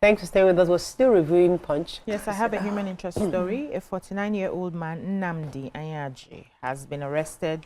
Thanks for staying with us. We're still reviewing Punch. Yes, I have a human interest story. A 49-year-old man, Nnamdi Anyaji, has been arrested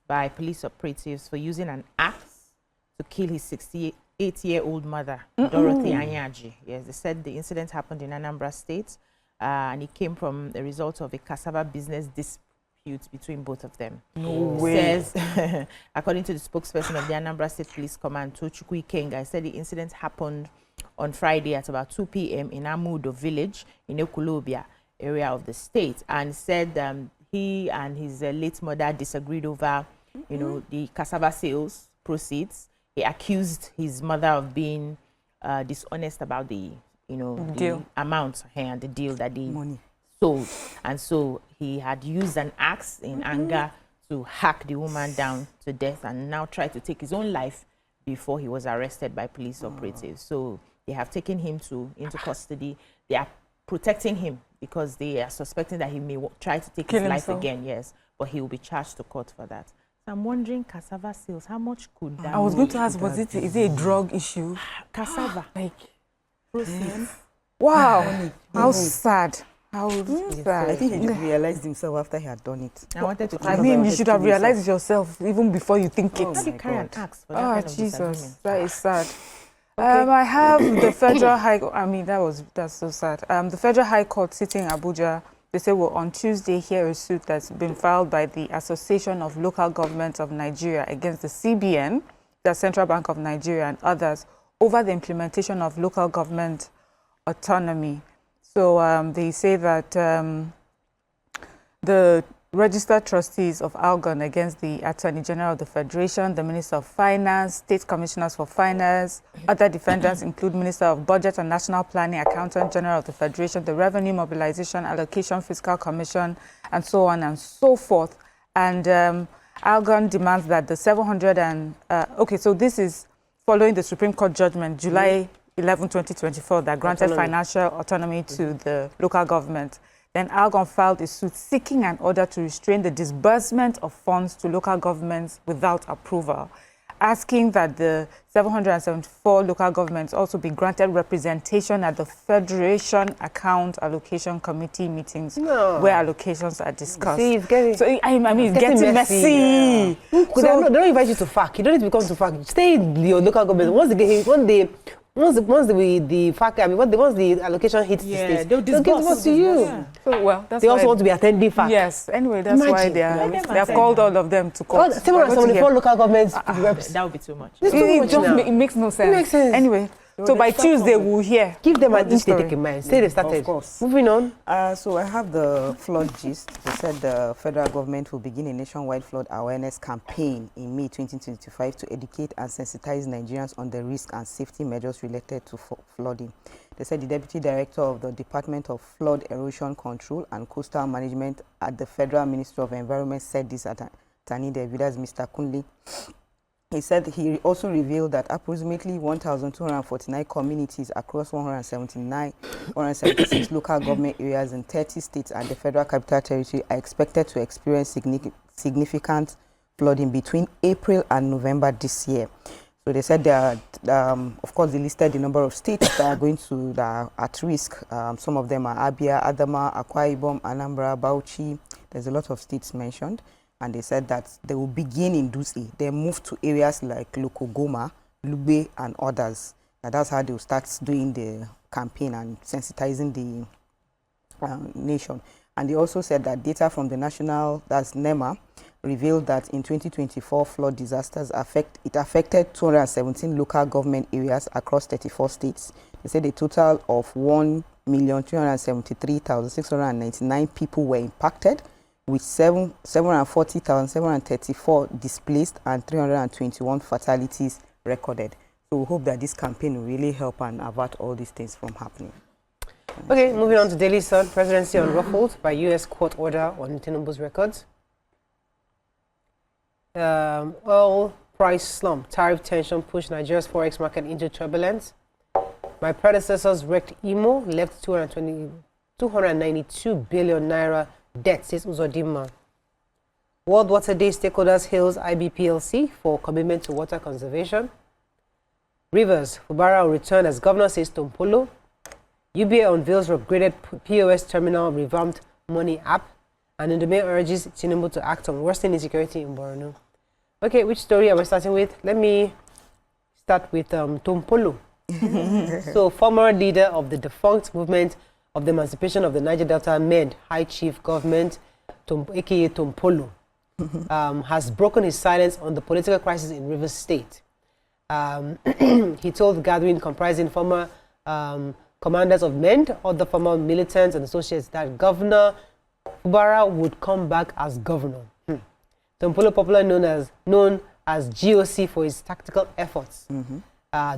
by police operatives for using an axe to kill his 68-year-old mother, Dorathy Anyaji. Yes, they said the incident happened in Anambra State, and it came from the result of a cassava business dispute between both of them. No way. Says, according to the spokesperson of the Anambra State Police Command, Tochukwu Ikenga, said the incident happened on Friday at about 2 p.m. in Amudo Village in Ekwulobia area of the state, and said he and his late mother disagreed over, the cassava sales proceeds. He accused his mother of being dishonest about the, the amount and the deal that they sold, and so he had used an axe in anger to hack the woman down to death, and now tried to take his own life before he was arrested by police operatives. So they have taken him into custody. They are protecting him because they are suspecting that he may try to take his life again. Yes, but he will be charged to court for that. So I'm wondering, cassava sales, how much could that? I was going to ask, is it a drug issue? Cassava, like proceeds. Wow, how sad. How sad. I think he realized himself after he had done it. I wanted to. I mean, you should have realized it yourself even before you think it. How do you carry an axe for that kind of Jesus, that is sad. I have the Federal High Court. I mean, that's so sad. The Federal High Court sitting in Abuja, they say, well, on Tuesday, hear a suit that's been filed by the Association of Local Governments of Nigeria against the CBN, the Central Bank of Nigeria, and others over the implementation of local government autonomy. So they say that the registered trustees of ALGON against the Attorney General of the Federation, the Minister of Finance, State Commissioners for Finance, other defendants include Minister of Budget and National Planning, Accountant General of the Federation, the Revenue Mobilization, Allocation Fiscal Commission, and so on and so forth. And ALGON demands that the 700 and... okay, so this is following the Supreme Court judgment, July 11, 2024, that granted financial autonomy to the local government. Then ALGON filed a suit seeking an order to restrain the disbursement of funds to local governments without approval, asking that the 774 local governments also be granted representation at the Federation Account Allocation Committee meetings where allocations are discussed. See, it's getting, so, I mean, it's getting messy. Yeah. So, they don't invite you to FAC. You don't need to come to FAC. Stay in your local government. Once the allocation hits the state, they'll disburse to you. Yeah. So, well, that's they also want to be attending FAC. Yes, anyway, that's why they have called all of them to court. 774 local governments. That would be too much. It makes no sense. It makes sense. Anyway, so by Tuesday we'll hear. Give them at least they take in mind. Say they started. Of course. Moving on. So I have the flood gist. They said the federal government will begin a nationwide flood awareness campaign in May 2025 to educate and sensitize Nigerians on the risk and safety measures related to flooding. They said the Deputy Director of the Department of Flood Erosion Control and Coastal Management at the Federal Ministry of Environment said this at Tani Davidas, Mr. Kunle. He said he also revealed that approximately 1,249 communities across 176 local government areas in 30 states and the Federal Capital Territory are expected to experience significant flooding between April and November this year. So they said that, of course, they listed the number of states that are at risk. Some of them are Abia, Adama, Akwa Ibom, Anambra, Bauchi. There's a lot of states mentioned. And they said that they will begin in Dusi. They move to areas like Lokogoma, Lube, and others. And that's how they will start doing the campaign and sensitizing the nation. And they also said that data from the national, that's NEMA, revealed that in 2024 flood disasters affected 217 local government areas across 34 states. They said a total of 1,373,699 people were impacted, with 740,734 displaced and 321 fatalities recorded. So we hope that this campaign will really help and avert all these things from happening. Okay, moving on to Daily Sun. Presidency unruffled by U.S. court order on Tinubu's records. Oil price slump, tariff tension pushed Nigeria's forex market into turbulence. My predecessors wrecked Imo, left 292 billion naira debt, says Uzodimma. World Water Day stakeholders hails IBPLC for commitment to water conservation. Rivers, Fubara will return as governor, says Tompolo. UBA unveils upgraded POS terminal revamped money app. And Ndome urges Tinubu to act on worsening insecurity in Borno. Okay, which story am I starting with? Let me start with Tompolo. So, former leader of the defunct movement of the emancipation of the Niger Delta Med, High Chief Government, aka Tompolo, has broken his silence on the political crisis in Rivers State. He told the gathering comprising former commanders of MEND, other former militants and associates that Governor Fubara would come back as governor. Tompolo, popularly known as GOC for his tactical efforts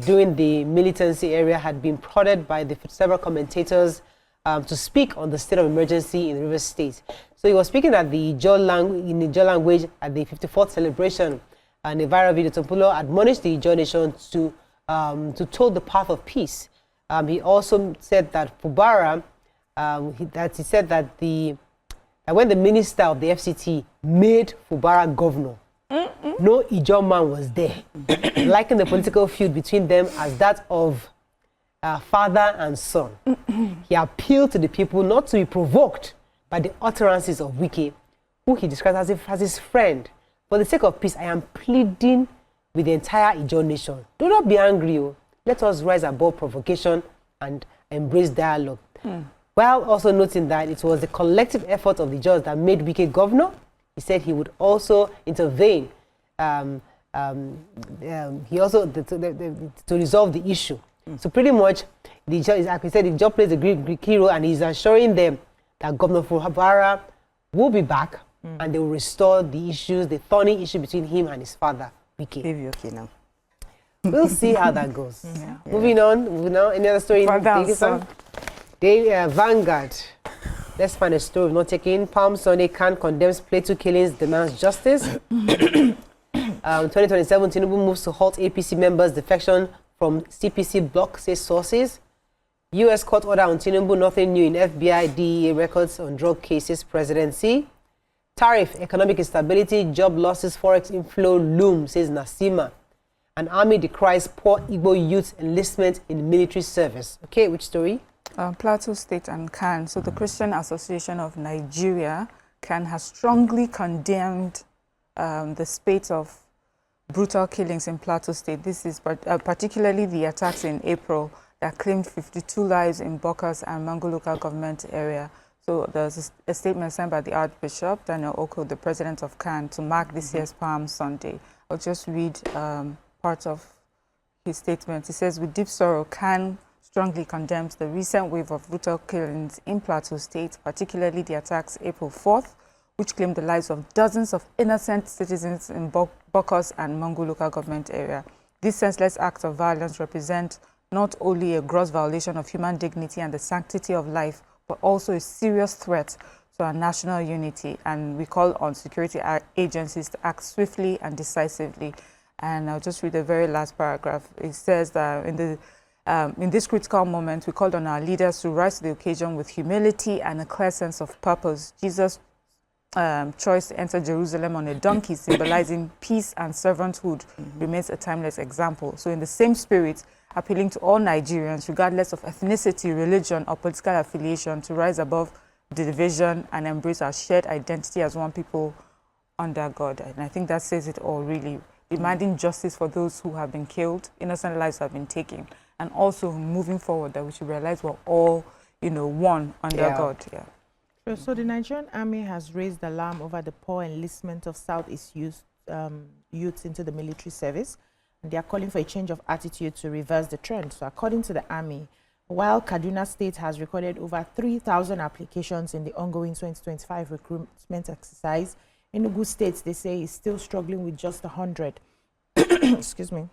during the militancy area, had been prodded by the several commentators to speak on the state of emergency in Rivers State. So he was speaking at the in the Ijaw language at the 54th celebration, and a viral video. Tompolo admonished the Ijaw nation to toe the path of peace. He also said that Fubara, he said that when the minister of the FCT made Fubara governor, no Ijaw man was there, liking the political feud between them as that of father and son. He appealed to the people not to be provoked by the utterances of Wike, who he described as his friend. For the sake of peace, I am pleading with the entire Ijaw nation. Do not be angry. Let us rise above provocation and embrace dialogue. While also noting that it was the collective effort of the Ijaws that made Wike governor, he said he would also intervene. He also to resolve the issue. So pretty much, the Ijaw, like we said, the Ijaw plays a great key role, and he's assuring them that Governor Fubara will be back and they will restore the issues, the thorny issue between him and his father, Wike. Maybe okay now. We'll see how that goes. Moving on. Any other story? Vanguard. Let's find a story we've not taken. Palm Sunday, Khan condemns Plateau killings, demands justice. 2027, Tinubu moves to halt APC members' defection from CPC bloc, says sources. U.S. court order on Tinubu, nothing new in FBI, DEA records on drug cases, presidency. Tariff, economic instability, job losses, forex inflow loom, says Nasima. An army decries poor Igbo youth enlistment in military service. Okay, which story? Plateau State and CAN. So the Christian Association of Nigeria, CAN, has strongly condemned the spate of brutal killings in Plateau State. This is particularly the attacks in April that claimed 52 lives in Bokas and Mangu local government area. So there's a statement sent by the Archbishop, Daniel Oko, the president of CAN, to mark this year's Palm Sunday. I'll just read part of his statement. He says, with deep sorrow, CAN strongly condemns the recent wave of brutal killings in Plateau State, particularly the attacks April 4th, which claimed the lives of dozens of innocent citizens in Bokas and Mangu local government area. These senseless acts of violence represent not only a gross violation of human dignity and the sanctity of life, but also a serious threat to our national unity. And we call on security agencies to act swiftly and decisively. And I'll just read the very last paragraph. It says that in this critical moment, we called on our leaders to rise to the occasion with humility and a clear sense of purpose. Jesus' choice to enter Jerusalem on a donkey, symbolizing peace and servanthood, remains a timeless example. So in the same spirit, appealing to all Nigerians, regardless of ethnicity, religion, or political affiliation, to rise above the division and embrace our shared identity as one people under God. And I think that says it all, really. Demanding justice for those who have been killed, innocent lives have been taken, and also moving forward that we should realize we're all, one under God. Yeah. So the Nigerian army has raised alarm over the poor enlistment of Southeast youths into the military service. They are calling for a change of attitude to reverse the trend. So according to the army, while Kaduna State has recorded over 3,000 applications in the ongoing 2025 recruitment exercise, Enugu State, they say, is still struggling with just 100. Excuse me.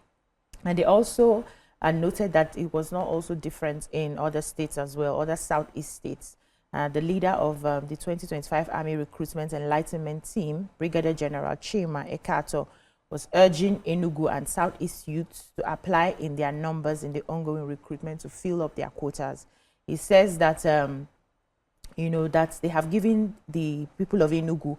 And they also noted that it was not also different in other states as well, other Southeast states. The leader of the 2025 Army Recruitment Enlightenment Team, Brigadier General Chima Ekato, was urging Enugu and Southeast youths to apply in their numbers in the ongoing recruitment to fill up their quotas. He says that, that they have given the people of Enugu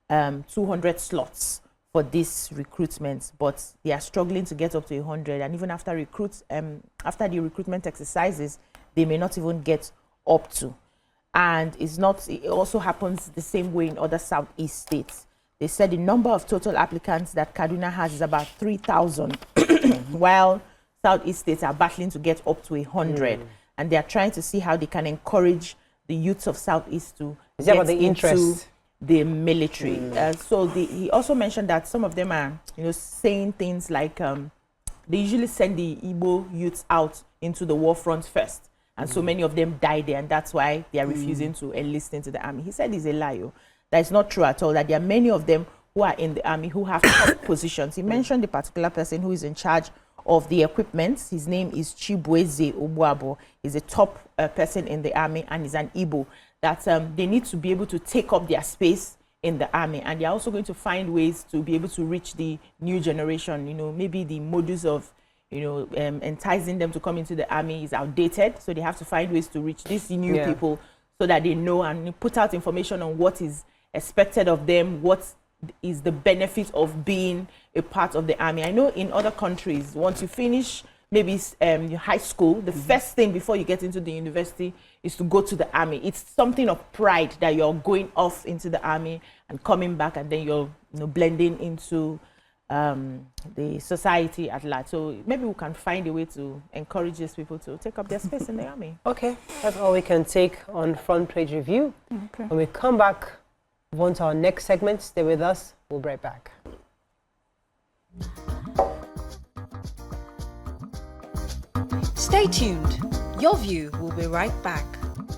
200 slots for this recruitment, but they are struggling to get up to 100. And even after the recruitment exercises, they may not even get up to. And it also happens the same way in other Southeast states. They said the number of total applicants that Kaduna has is about 3,000, while Southeast states are battling to get up to 100. And they are trying to see how they can encourage the youths of Southeast to get into the military. So he also mentioned that some of them are, saying things like they usually send the Igbo youths out into the war front first. And so many of them die there, and that's why they are refusing to enlist into the army. He said it's a lie. That is not true at all, that there are many of them who are in the army who have top positions. He mentioned the particular person who is in charge of the equipment. His name is Chibueze Obuabo. He's a top person in the army, and he's an Igbo. That they need to be able to take up their space in the army, and they're also going to find ways to be able to reach the new generation. Maybe the modus of enticing them to come into the army is outdated, so they have to find ways to reach these new people so that they know and put out information on what is expected of them, what is the benefit of being a part of the army. I know in other countries, once you finish maybe your high school, the first thing before you get into the university is to go to the army. It's something of pride that you're going off into the army and coming back, and then you're blending into the society at large. So maybe we can find a way to encourage these people to take up their space in the army. Okay, that's all we can take on Front Page Review. Okay. When we come back, move on to our next segment. Stay with us. We'll be right back. Stay tuned. Your View will be right back.